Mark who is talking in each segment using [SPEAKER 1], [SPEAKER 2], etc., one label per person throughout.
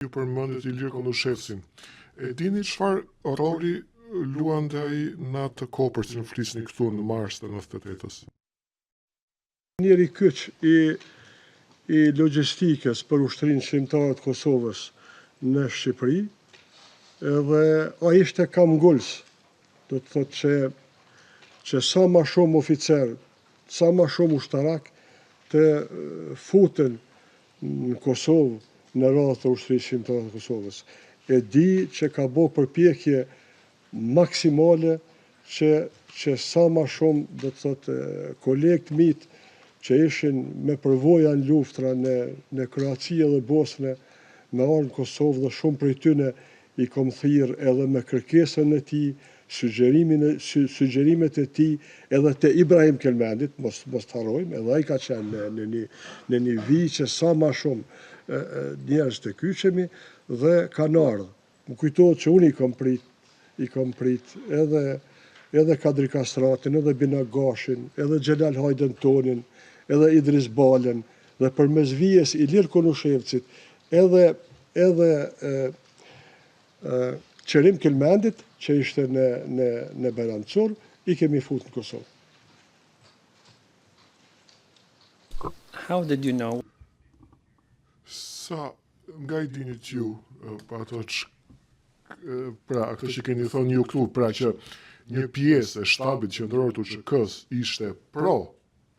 [SPEAKER 1] Ju përmendet Ilir Kondushevsin. E dini çfarë roli luante ai në atë kopër që flisni këtu në mars të 98-s?
[SPEAKER 2] Njeri kyç i logjistikës për ushtrinë shqiptare të Kosovës në Shqipëri, edhe ai ishte kamguls, do të thotë që sa më shumë oficer, sa më shumë ushtarak të futen në Kosovë në radhë të ushtrisë shqiptare të Kosovës. E di që ka bërë përpjekje maksimale që sa më shumë, do të thotë, kolegë të mit që ishin me përvoja në luftra në Kroaci dhe Bosnë, me ardhur në Kosovë dhe shumë prej tyre i kom thirrë edhe me kërkesën e tij, sugjerimet e tij, edhe te Ibrahim Kelmendit, mos të harrojmë, edhe ai ka qenë në një vijë që sa më shumë njerëz të kyçemi dhe kanë ardhur. Më kujtohet që unë i kom prit edhe Kadri Kastratin, edhe Bina Gashin, edhe Xhelal Hajden Tonin, edhe Idris Balen, dhe përmes vijës Ilir Kondushevcit, edhe Qerim Kelmendit, që ishte në Berancur, i kemi fut në Kosovë.
[SPEAKER 3] How did you know?
[SPEAKER 1] Sa nga i dinit ju, pa ato që keni thonë ju këtu, pra që një pjesë e shtabit qendror të UÇK-s ishte pro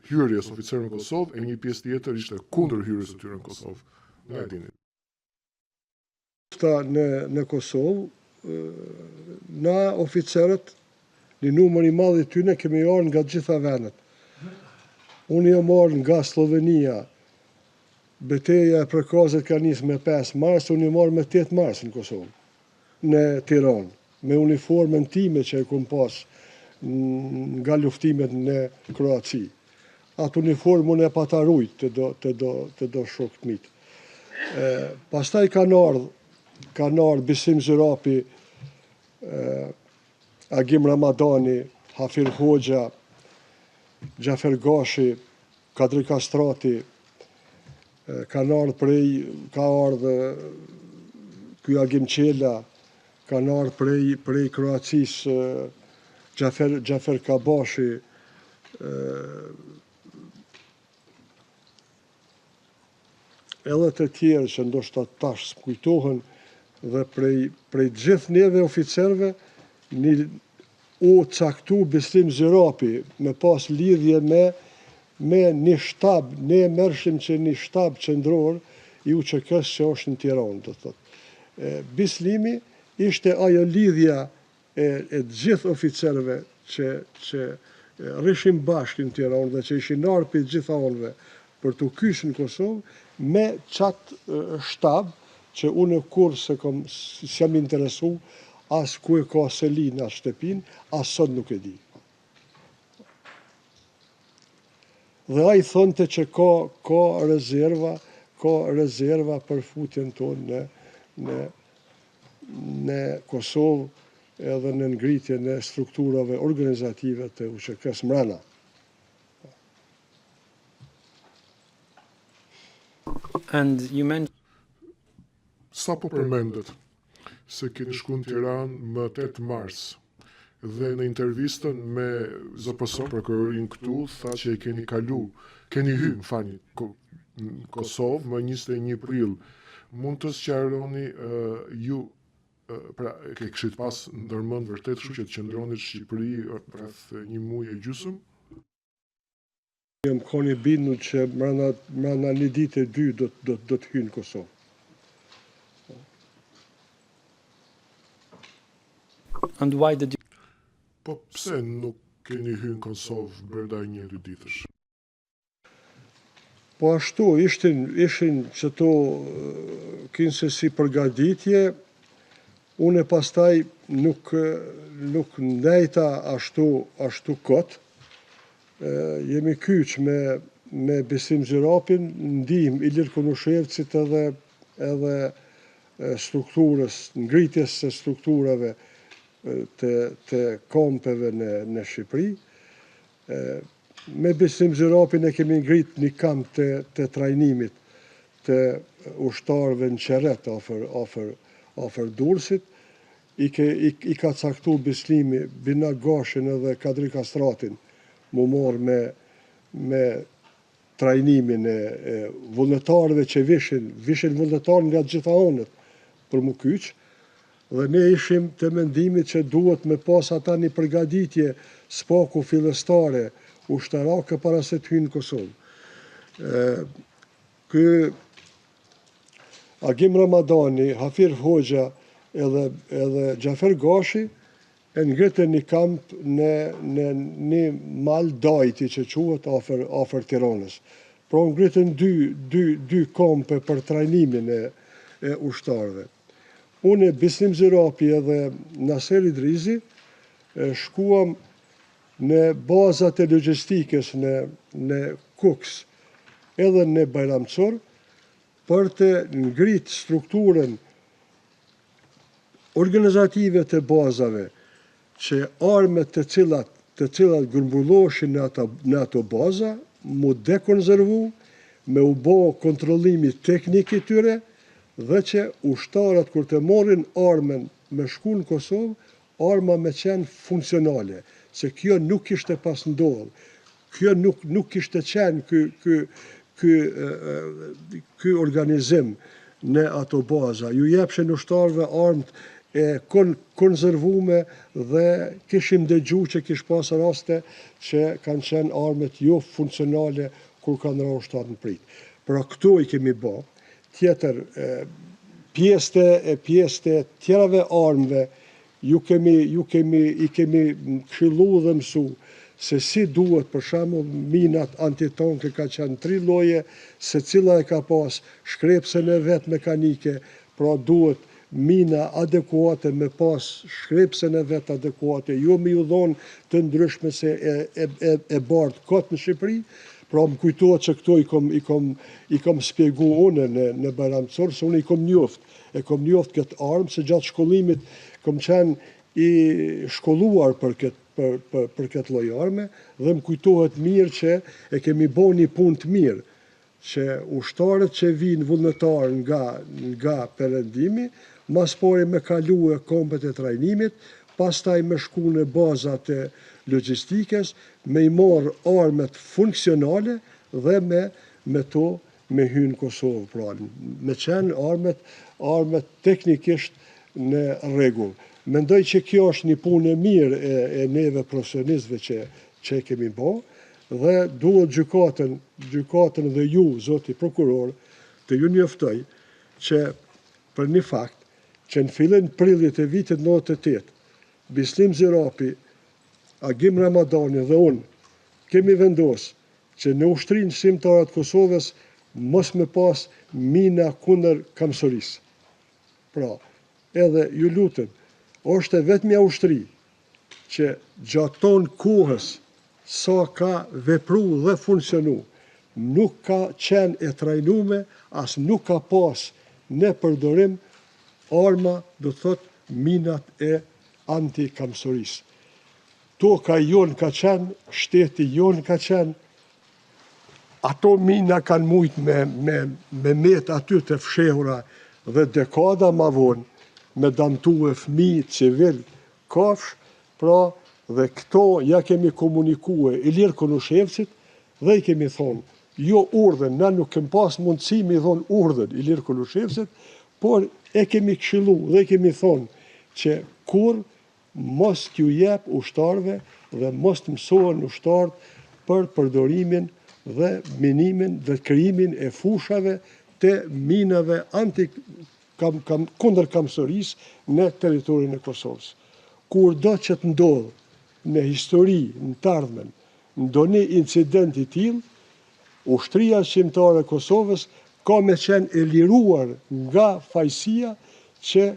[SPEAKER 1] hyrjes oficerëve në Kosovë e një pjesë tjetër ishte kundër hyrjes së tyre në Kosovë. Nga e dinit.
[SPEAKER 2] Në Kosovë, na oficerët, një numër i madh i tyre kemi ardhur nga gjitha vendet. Unë jam ardhur nga Slovenia. Betejë e Prekazit ka nisë me 5 mars, unë jam ardhur me 8 mars në Kosovë, në Tiranë, me uniformën time që e kom pas nga luftimet në Kroaci. Atë uniformë unë e patarujt të do shokët mit. Pastaj kanë ardhur Bisim Zyrapi, Agim Ramadani, Hafir Hoxha, Gjafer Gashi, Kadri Kastrati, ka ardhur ky Agim Qela, kanë ardhur prej Kroacisë Gjafer Kabashi, edhe të tjerë që ndoshta tash kujtohen, dhe prej gjithë neve oficerëve u caktu Bisim Zyrapi me pas lidhje me një shtab, ne merrshim që një shtab qendror i UÇK-s që është në Tiranë, do thotë. Bislimi ishte ajo lidhja e gjithë oficerëve që rrishin bashkë në Tiranë dhe që ishin ardhur për gjitha anëve për të kyçur në Kosovë me qatë shtab që unë kur s'jam interesu as ku e ka selin as shtëpin, as sot nuk e di. Dhe ai thonte që ka rezerva për futjen tonë në Kosovë edhe në ngritjen e strukturave organizative të UÇK-s mbrana.
[SPEAKER 3] And you mentioned
[SPEAKER 1] Sa po përmendet se keni shkuar në Tiranë më 8 mars dhe në intervistën me ZPS prokurorin këtu tha që keni hyrë në Kosovë më 21 prill. Mund të sqaroni ju pra ke kishit pas ndërmend vërtet kështu që të qëndroni në Shqipëri rreth një muaj e gjysmë?
[SPEAKER 2] Jam koni bindur që brenda një dite 2 do të hyj në Kosovë.
[SPEAKER 3] and why did you?
[SPEAKER 1] Po pse nuk keni hyrë në Kosovë brenda 1-2 ditësh?
[SPEAKER 2] Po ashtu, ishin qëto kinse si përgatitje, unë pastaj nuk ndajta ashtu kot. Jemi kyç me Bisim Zyrapin, ndihmë Ilir Kondushevcit edhe strukturës, ngritjes së strukturave të kompeve në Shqipëri. Me Bisim Zyrapin e kemi ngrit një kamp të trajnimit të ushtarëve në Qeret afër Durrësit, i ka caktuar Bislimi Bina Gashin edhe Kadri Kastratin mu marrë me trajnimin e vullnetarëve që vishin vullnetarë nga gjitha anët për mu kyç, dhe ne ishim të mendimit që duhet me pas ata një përgatitje spaku fillestare ushtarake para se të hynë në Kosovë. Ky Agim Ramadani, Hafir Hoxha edhe Gjafer Gashi e ngritën një kamp në një mal dajti që quhet afër Tiranës. Pra ngritën dy kampe për trajnimin e ushtarëve. Unë, Bislim Zirapi edhe Naser Idrizi shkuam në bazat e logjistikës në Kuks edhe në Bajramçor për të ngrit strukturën organizative të bazave që armet të cilat grumbulloheshin në ato baza, mu dekonzervu, me u bë kontrollimi teknik i tyre, dhe që ushtarët kur të morrin armën me shku në Kosovë, arma me qenë funksionale, se kjo nuk ishte pas ndodhur. Kjo nuk kishte qenë ky organizim në ato baza. Ju jepshin ushtarëve armët e konzervume dhe kishim dëgju që kish pas raste që kanë qenë armët jo funksionale kur kanë ra ushtarë në prit. Pra këto i kemi bë. Tjetër, pjesë të tjerave armëve i kemi këshillu dhe mësu se si duhet, për shembull, minat antitanke ka qenë 3 lloje, secila e ka pas shkrepsen e vet mekanike, pra duhet mina adekuate me pas shkrepsen e vet adekuate, jo me ju dhonë të ndryshme se e bardh kot në Shqipëri. Pra më kujtohet që këto i kom spjegu unë në Bajramçor, se unë i kom njoft. E kom njoft këtë armë, se gjatë shkollimit kom qenë i shkolluar për këtë lloj arme, dhe më kujtohet mirë që e kemi bo një punë të mirë, që ushtarët që vinë vullnetar nga perëndimi, mas pari me kalu e kompet e trajnimit, pastaj me shku në bazat e logjistikës, me i marrë armet funksionale dhe me to me hynë Kosovë. Pra, me qenë armet teknikisht në rregull. Mendoj që kjo është një punë e mirë e neve profesionistëve që e kemi bë, dhe duhet gjykatën dhe ju, zoti prokuror, të ju njoftoj që për një fakt që në fillim prillit e vitit 98, Bislim Zirapi, Agim Ramadani dhe unë kemi vendosur që në ushtrinë shqiptare të Kosovës mos me pas mina kundër kamësorisë. Pra, edhe ju lutem, është e vetmja ushtri që gjaton kohës sa ka vepru dhe funksionu, nuk ka qenë e trajnume, as nuk ka pas në përdorim arma, do të thot, minat e antikamësorisë. Toka jonë ka qenë, shteti jonë ka qenë, ato mina kanë mujt me met aty të fshehura dhe dekada ma vonë, me damtu e fëmijë civil kafsh, pra dhe këto ja kemi komunikue Ilir Kunushevcit dhe i kemi thonë, jo urdhën, na nuk kem pas mundësi me i thonë urdhën Ilir Kunushevcit, por e kemi këshillu dhe i kemi thonë që kur mos t'ju jep ushtarëve dhe mos të mësohen ushtarët për përdorimin dhe minimin dhe krijimin e fushave të minave kundër kamësorisë në territorin e Kosovës. Kur do që të ndodhë në histori, në të ardhmen, ndonjë incident i tillë, ushtria shqiptare e Kosovës ka me qenë e liruar nga fajësia që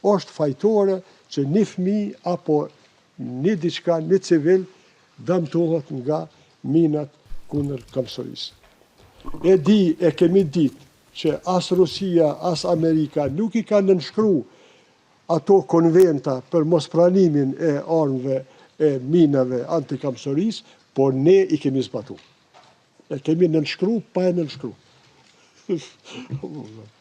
[SPEAKER 2] është fajtore që një fëmijë apo një diçka, një civil dëmtohet nga minat kundër kamësorisë. E kemi ditë që as Rusia, as Amerika nuk i kanë nënshkru ato konventa për mospranimin e armëve e minave antikamësorisë, por ne i kemi zbatu. E kemi nënshkru, pa e nënshkru. Allah.